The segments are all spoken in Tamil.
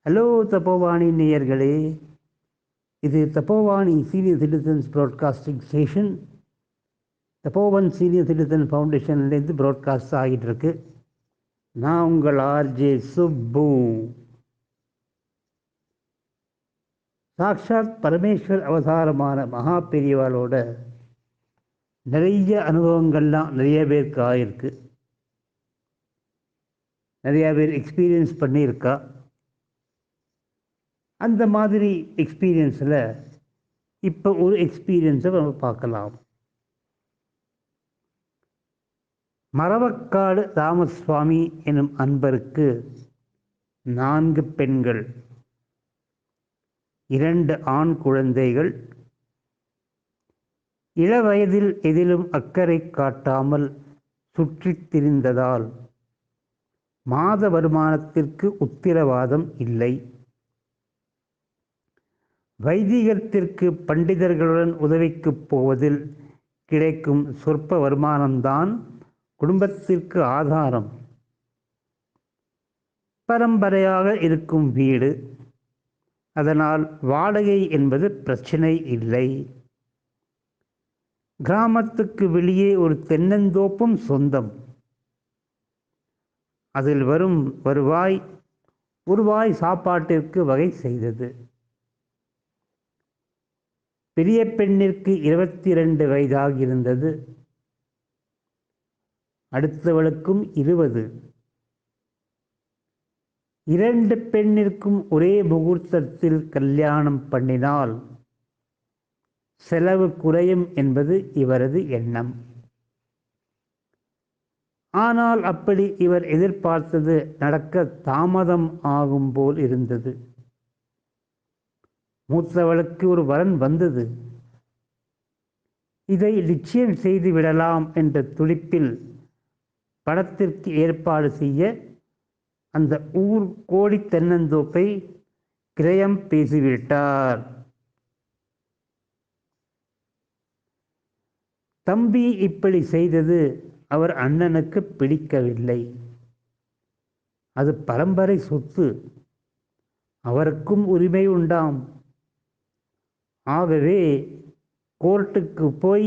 ஹலோ தப்போவாணி நேயர்களே, இது Tapovani senior citizens broadcasting station. Tapovan senior citizen ஃபவுண்டேஷன்லேருந்து ப்ராட்காஸ்ட் ஆகிட்டு இருக்கு. நான் உங்கள் ஆர்ஜே சுப்பு. சாக்ஷாத் பரமேஸ்வர் அவதாரமான மகா பெரியவாளோட நிறைய அனுபவங்கள்லாம் நிறைய பேருக்கு ஆயிருக்கு. நிறையா பேர் எக்ஸ்பீரியன்ஸ் பண்ணியிருக்கா. அந்த மாதிரி எக்ஸ்பீரியன்ஸில் இப்போ ஒரு எக்ஸ்பீரியன்ஸை நம்ம பார்க்கலாம். மரவக்காடு ராமசுவாமி எனும் அன்பருக்கு 4 பெண்கள், 2 ஆண் குழந்தைகள். இளவயதில் எதிலும் அக்கறை காட்டாமல் சுற்றித் திரிந்ததால் மாத வருமானத்திற்கு உத்திரவாதம் இல்லை. வைதிகத்திற்கு பண்டிதர்களுடன் உதவிக்கு போவதில் கிடைக்கும் சொற்ப வருமானம்தான் குடும்பத்திற்கு ஆதாரம். பரம்பரையாக இருக்கும் வீடு, அதனால் வாடகை என்பது பிரச்சனை இல்லை. கிராமத்துக்கு வெளியே ஒரு தென்னந்தோப்பும் சொந்தம். அதில் வரும் வருவாய் ஒருவாய் சாப்பாட்டிற்கு வகை செய்தது. பெரிய பெண்ணிற்கு 22 வயதாகியிருந்தது. அடுத்தவளுக்கும் 20. 2 பெண்ணிற்கும் ஒரே முகூர்த்தத்தில் கல்யாணம் பண்ணினால் செலவு குறையும் என்பது இவரது எண்ணம். ஆனால் அப்படி இவர் எதிர்பார்த்தது நடக்க தாமதம் ஆகும் போல் இருந்தது. மூத்தவளுக்கு ஒரு வரன் வந்தது. இதை நிச்சயம் செய்து விடலாம் என்ற துடிப்பில் படத்திற்கு ஏற்பாடு செய்ய அந்த ஊர் கோடி தென்னந்தோப்பை கிரயம் பேசிவிட்டார். தம்பி இப்படி செய்தது அவர் அண்ணனுக்கு பிடிக்கவில்லை. அது பரம்பரை சொத்து, அவருக்கும் உரிமை உண்டாம். ஆகவே கோர்ட்டுக்கு போய்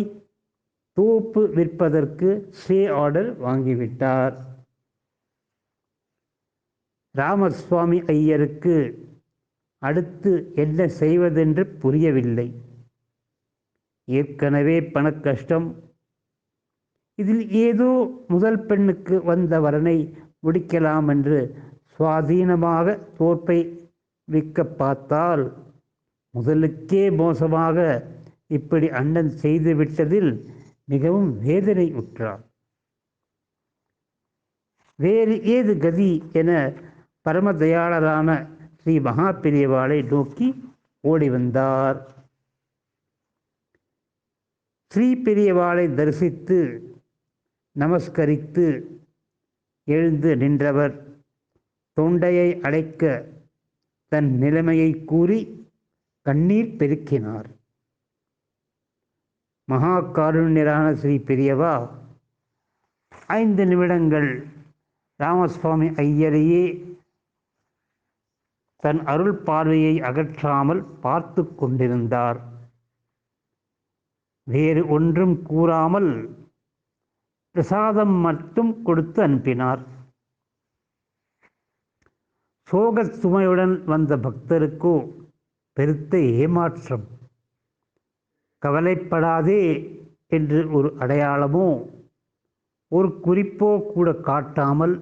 தோப்பு விற்பதற்கு ஸ்டே ஆர்டர் வாங்கிவிட்டார். ராமசுவாமி ஐயருக்கு அடுத்து என்ன செய்வதென்று புரியவில்லை. ஏற்கனவே பணக்கஷ்டம். இதில் ஏதோ முதல் பெண்ணுக்கு வந்த வரனை முடிக்கலாம் என்று சுவாதீனமாக தோற்பை விற்க பார்த்தால் முதலுக்கே மோசமாக இப்படி அண்ணன் செய்து விட்டதில் மிகவும் வேதனை உற்றார். வேறு ஏது கதி என பரமதயாளரான ஸ்ரீ மகா பெரியவாளை நோக்கி ஓடி வந்தார். ஸ்ரீ பெரியவாளை தரிசித்து நமஸ்கரித்து எழுந்து நின்றவர் தொண்டையை அடைக்க தன் நிலைமையை கூறி கண்ணீர் பெருக்கினார். மகா காருண்யரான ஸ்ரீ பெரியவா 5 நிமிடங்கள் ராமசுவாமி ஐயரையே தன் அருள் பார்வையை அகற்றாமல் பார்த்து கொண்டிருந்தார். வேறு ஒன்றும் கூறாமல் பிரசாதம் மட்டும் கொடுத்து அனுப்பினார். சோகச் சுமையுடன் வந்த பக்தருக்கோ பெருத்த ஏமாற்றம். கவலைப்படாதே என்று ஒரு அடையாளமோ ஒரு குறிப்போ கூட காட்டாமல்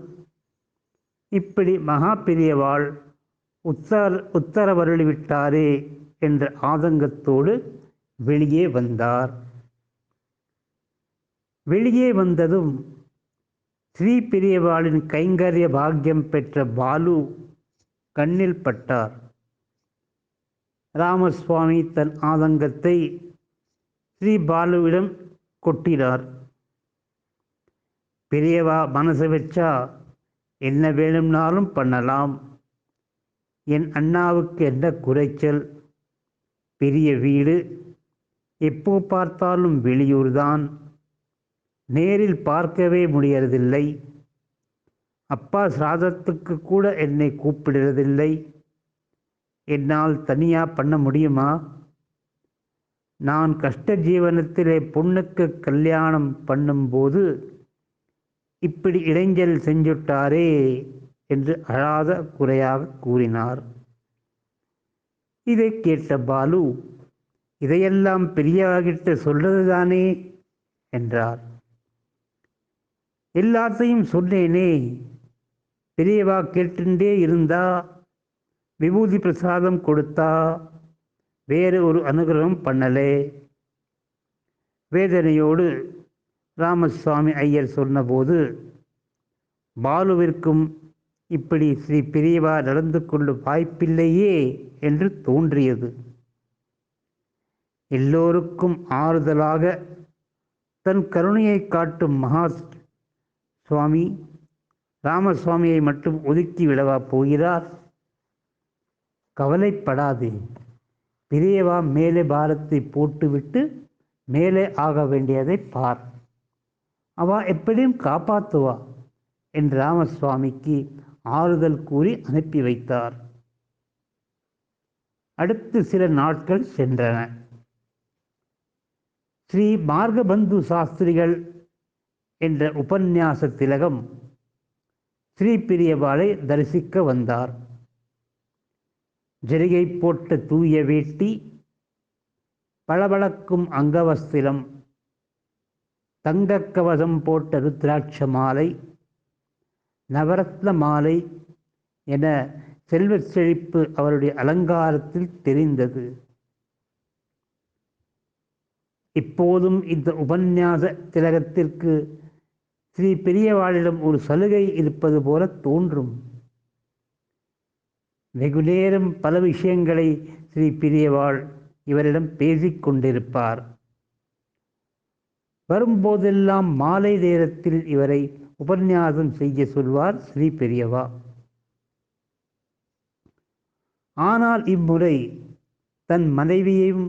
இப்படி மகா பெரியவாள் உத்தரவருளிவிட்டாரே என்ற ஆதங்கத்தோடு வெளியே வந்தார். வெளியே வந்ததும் ஸ்ரீ பெரியவாளின் கைங்கரிய பாக்கியம் பெற்ற பாலு கண்ணில் பட்டார். ராமசுவாமி தன் ஆதங்கத்தை ஸ்ரீ பாலுவிடம் கொட்டினார். பெரியவா மனசு வச்சா என்ன வேணும்னாலும் பண்ணலாம். என் அண்ணாவுக்கு என்ன குறைச்சல்? பெரிய வீடு, எப்போ பார்த்தாலும் வெளியூர்தான், நேரில் பார்க்கவே முடியறதில்லை. அப்பா சிராதத்துக்கு கூட என்னை கூப்பிடுறதில்லை. என்னால் தனியாக பண்ண முடியுமா? நான் கஷ்ட ஜீவனத்திலே பொண்ணுக்கு கல்யாணம் பண்ணும்போது இப்படி இடைஞ்சல் செஞ்சுட்டாரே என்று அழாத குறையாக கூறினார். இதை கேட்ட பாலு, இதையெல்லாம் பெரியவாகிட்ட சொல்றது தானே என்றார். எல்லாத்தையும் சொன்னேனே, பெரியவா கேட்டுண்டே இருந்தா, விபூதி பிரசாதம் கொடுத்தா, வேறு ஒரு அனுகிரகம் பண்ணலே. வேதனையோடு ராமசுவாமி ஐயர் சொன்னபோது பாலுவிற்கும் இப்படி ஸ்ரீ பெரியவா நடந்து கொள்ளும் வாய்ப்பில்லையே என்று தோன்றியது. எல்லோருக்கும் ஆறுதலாக தன் கருணையை காட்டும் மகா சுவாமி ராமசுவாமியை மட்டும் ஒதுக்கி விடவா போகிறார்? கவலைப்படாதே, பெரியவா மேலே பாரத்தை போட்டுவிட்டு மேலே ஆக வேண்டியதை பார், அவ எப்படியும் காப்பாற்றுவா என்று ராமசுவாமிக்கு ஆறுதல் கூறி அனுப்பி வைத்தார். அடுத்து சில நாட்கள் சென்றன. ஸ்ரீ மார்கபந்து சாஸ்திரிகள் என்ற உபன்யாச திலகம் ஸ்ரீ பெரியவாளை தரிசிக்க வந்தார். ஜரிகை போட்ட தூய வேட்டி, பளபளக்கும் அங்கவஸ்திரம், தங்கக்கவசம் போட்ட ருத்ராட்ச மாலை, நவரத்ன மாலை என செல்வச் செழிப்பு அவருடைய அலங்காரத்தில் தெரிந்தது. இப்போதும் இந்த உபன்யாச திலகத்திற்கு ஸ்ரீ பெரியவாளிடம் ஒரு சலுகை இருப்பது போல தோன்றும். வெகுநேரம் பல விஷயங்களை ஸ்ரீ பெரியவாள் இவரிடம் பேசிக் கொண்டிருப்பார். வரும்போதெல்லாம் மாலை நேரத்தில் இவரை உபன்யாசம் செய்ய சொல்வார் ஸ்ரீ பெரியவா. ஆனால் இம்முறை தன் மனைவியையும்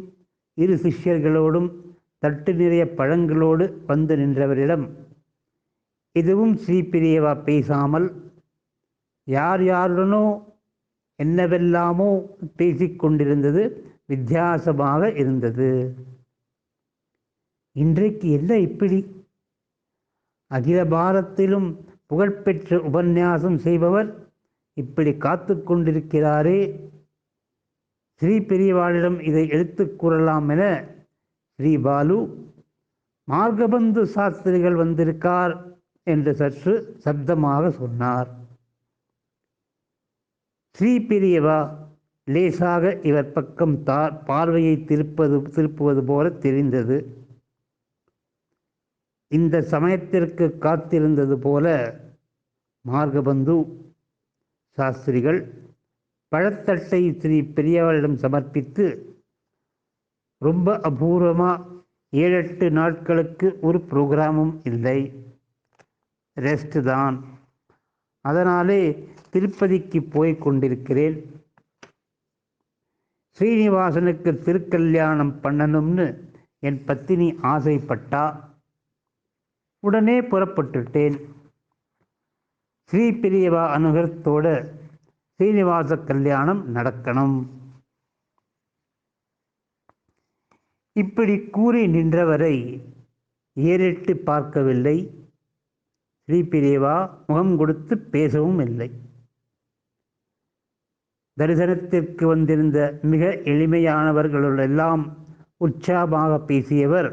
இரு சிஷ்யர்களோடும் தட்டு நிறைய பழங்களோடு வந்து நின்றவரிடம் எதுவும் ஸ்ரீ பெரியவா பேசாமல் யார் யாருடனோ என்னவெல்லாமோ பேசிக்கொண்டிருந்தது வித்தியாசமாக இருந்தது. இன்றைக்கு என்ன இப்படி? அகில பாரத்திலும் புகழ்பெற்ற உபன்யாசம் செய்பவர் இப்படி காத்து கொண்டிருக்கிறாரே, ஸ்ரீ பெரியவாளிடம் இதை எடுத்துக் கூறலாம் என ஸ்ரீ பாலு, மார்கபந்து சாஸ்திரிகள் வந்திருக்கார் என்று சற்று சப்தமாக சொன்னார். ஸ்ரீ பெரியவா லேசாக இவர் பக்கம் பார்வையை திருப்புவது போல தெரிந்தது. இந்த சமயத்திற்கு காத்திருந்தது போல மார்கபந்து சாஸ்திரிகள் பழத்தட்டை ஸ்ரீ பெரியவாளிடம் சமர்ப்பித்து, ரொம்ப அபூர்வமாக 7-8 நாட்களுக்கு ஒரு ப்ரோக்ராமும் இல்லை, ரெஸ்ட் தான், அதனாலே திருப்பதிக்கு போய் கொண்டிருக்கிறேன். ஸ்ரீனிவாசனுக்கு திருக்கல்யாணம் பண்ணணும்னு என் பத்தினி ஆசைப்பட்டா, உடனே புறப்பட்டுட்டேன். ஸ்ரீ பெரியவா அனுகிரகத்தோட ஸ்ரீனிவாச கல்யாணம் நடக்கணும். இப்படி கூறி நின்றவரை ஏறிட்டு பார்க்கவில்லை. ஸ்ரீ பெரியவா முகம் கொடுத்து பேசவும் இல்லை. தரிசனத்திற்கு வந்திருந்த மிக எளிமையானவர்களெல்லாம் உற்சாகமாக பேசியவர்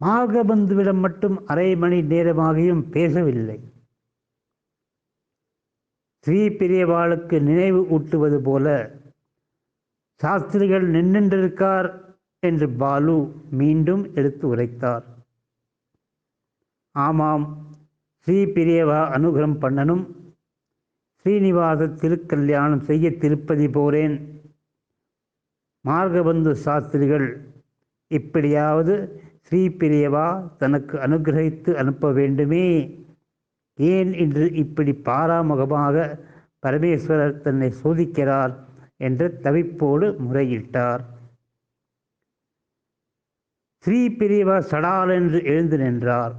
மார்கபந்துவிடம் மட்டும் அரை மணி நேரமாகியும் பேசவில்லை. ஸ்ரீ பெரியவாளுக்கு நினைவு ஊட்டுவது போல, சாஸ்திரிகள் நின்றிருக்கார் என்று பாலு மீண்டும் எடுத்து உரைத்தார். ஆமாம், ஸ்ரீ பெரியவா அனுகிரகம் பண்ணணும், ஸ்ரீனிவாச திருக்கல்யாணம் செய்ய திருப்பதி போறேன். மார்கபந்து சாஸ்திரிகள் இப்படியாவது ஸ்ரீ பெரியவா தனக்கு அனுகிரகித்து அனுப்ப வேண்டுமே, ஏன் இன்று இப்படி பாராமுகமாக பரமேஸ்வரர் தன்னை சோதிக்கிறார் என்ற தவிப்போடு முறையிட்டார். ஸ்ரீ பெரியவா சடாலென்று எழுந்து நின்றார்.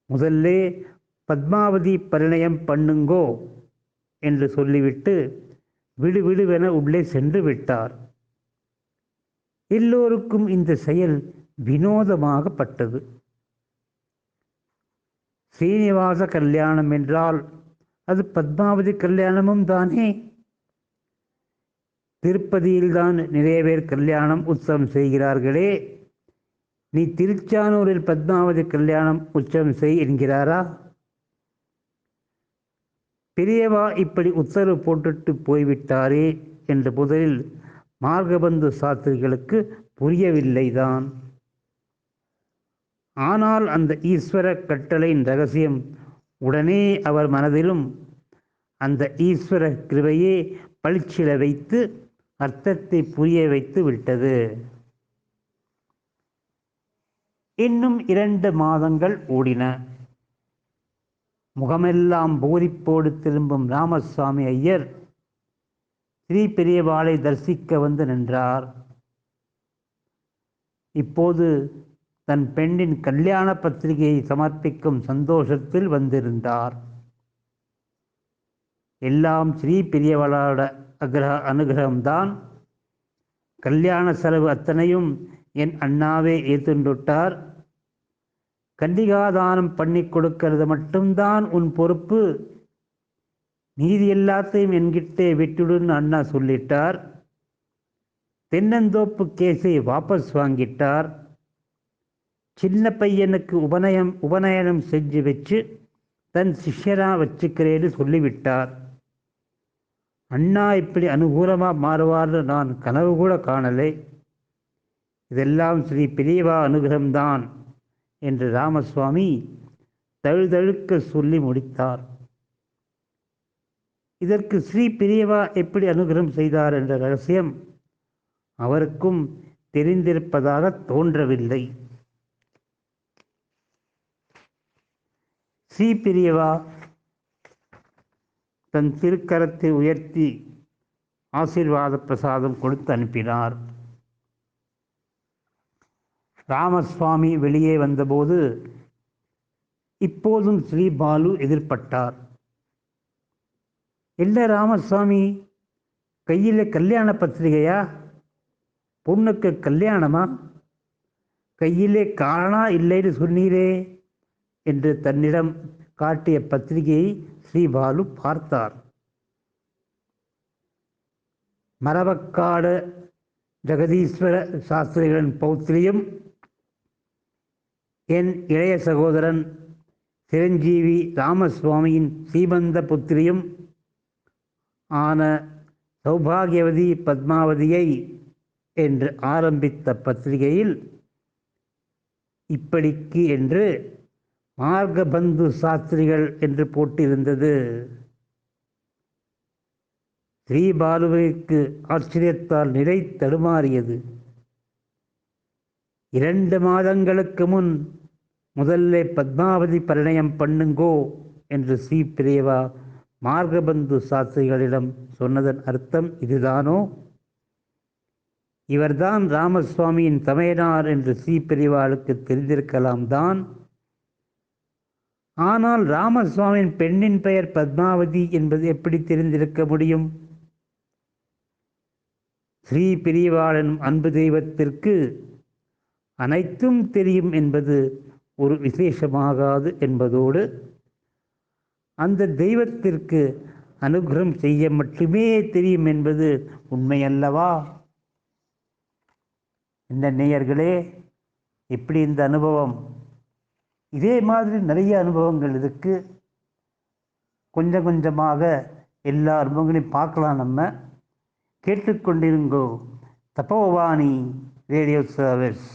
முதல்ல பத்மாவதி பரிணயம் பண்ணுங்கோ என்று சொல்லிவிட்டு விடுவிடுவென உள்ளே சென்று விட்டார். எல்லோருக்கும் இந்த செயல் வினோதமாகப்பட்டது. ஸ்ரீனிவாச கல்யாணம் என்றால் அது பத்மாவதி கல்யாணமும் தானே. திருப்பதியில்தான் நிறைய பேர் கல்யாணம் உற்சவம் செய்கிறார்களே, நீ திருச்சானூரில் பத்மாவதி கல்யாணம் உற்சவம் செய் என்கிறாரா? பெரியவா இப்படி உத்தரவு போட்டுட்டு போய்விட்டாரே என்று முதலில் மார்கபந்து சாஸ்திரிகளுக்கு புரியவில்லைதான். ஆனால் அந்த ஈஸ்வர கட்டளையின் ரகசியம் உடனே அவர் மனதிலும் அந்த ஈஸ்வர கிருபையே பளிச்சிட வைத்து அர்த்தத்தை புரிய வைத்து விட்டது. இன்னும் 2 மாதங்கள் ஓடின. முகமெல்லாம் பூரிப்போடு திரும்பும் ராமசுவாமி ஐயர் ஸ்ரீ பெரியவாளை தரிசிக்க வந்து நின்றார். இப்போது தன் பெண்ணின் கல்யாண பத்திரிகையை சமர்ப்பிக்கும் சந்தோஷத்தில் வந்திருந்தார். எல்லாம் ஸ்ரீ பெரியவாளோட அனுகிரகம்தான். கல்யாண செலவு அத்தனையும் என் அண்ணாவே ஏற்றுண்டார். கன்னிகாதானம் பண்ணி கொடுக்கிறது மட்டும்தான் உன் பொறுப்பு, மீதி எல்லாத்தையும் என்கிட்டே விட்டுடுன்னு அண்ணா சொல்லிட்டார். தென்னந்தோப்பு கேஸை வாபஸ் வாங்கிட்டார். சின்ன பையனுக்கு உபநயனம் செஞ்சு வச்சு தன் சிஷ்யரா வச்சுக்கிறேன்னு சொல்லிவிட்டார். அண்ணா இப்படி அனுகூலமாக மாறுவார்னு நான் கனவு கூட காணலை. இதெல்லாம் ஸ்ரீ பெரியவா அனுகிரகம்தான் என்று ராமசுவாமி தழுதழுக்க சொல்லி முடித்தார். இதற்கு ஸ்ரீ பெரியவா எப்படி அனுகிரகம் செய்தார் என்ற ரகசியம் அவருக்கும் தெரிந்திருப்பதாக தோன்றவில்லை. ஸ்ரீ பெரியவா தன் திருக்கரத்தை உயர்த்தி ஆசீர்வாத பிரசாதம் கொடுத்து அனுப்பினார். ராமசுவாமி வெளியே வந்தபோது இப்போதும் ஸ்ரீபாலு எதிர்பட்டார். என்ன ராமசுவாமி, கையில் கல்யாண பத்திரிகையா? பொண்ணுக்கு கல்யாணமா? கையிலே காணா இல்லைன்னு சொன்னீரே என்று தன்னிடம் காட்டிய பத்திரிகையை ஸ்ரீபாலு பார்த்தார். மரவக்காடு ஜெகதீஸ்வர சாஸ்திரிகளின் பௌத்திரியும் என் இளைய சகோதரன் சிரஞ்சீவி ராமசுவாமியின் சீமந்த புத்திரியும் ஆன சௌபாகியவதி பத்மாவதியை என்று ஆரம்பித்த பத்திரிகையில் இப்படிக்கு என்று மார்கபந்து சாஸ்திரிகள் என்று போட்டிருந்தது. ஸ்ரீபாலுவிற்கு ஆச்சரியத்தால் நிலை தடுமாறியது. 2 மாதங்களுக்கு முன் முதல்ல பத்மாவதி பரிணயம் பண்ணுங்கோ என்று ஸ்ரீ பெரியவா மார்கபந்து சாஸ்திரிகளிடம் சொன்னதன் அர்த்தம் இதுதானோ? இவர்தான் ராமசுவாமியின் தமையனார் என்று ஸ்ரீ பெரியவாளுக்கு தெரிந்திருக்கலாம் தான். ஆனால் ராமசுவாமியின் பெண்ணின் பெயர் பத்மாவதி என்பது எப்படி தெரிந்திருக்க முடியும்? ஸ்ரீ பெரியவாளின் அன்பு தெய்வத்திற்கு அனைத்தும் தெரியும் என்பது ஒரு விசேஷமாகாது என்பதோடு அந்த தெய்வத்திற்கு அனுகிரகம் செய்ய மட்டுமே தெரியும் என்பது உண்மையல்லவா? இந்த நேயர்களே, எப்படி இந்த அனுபவம்? இதே மாதிரி நிறைய அனுபவங்கள் இருக்கு. கொஞ்சம் கொஞ்சமாக எல்லா அனுபவங்களையும் பார்க்கலாம். நம்ம கேட்டுக்கொண்டிருங்கோ தபோவாணி ரேடியோ சர்வீஸ்.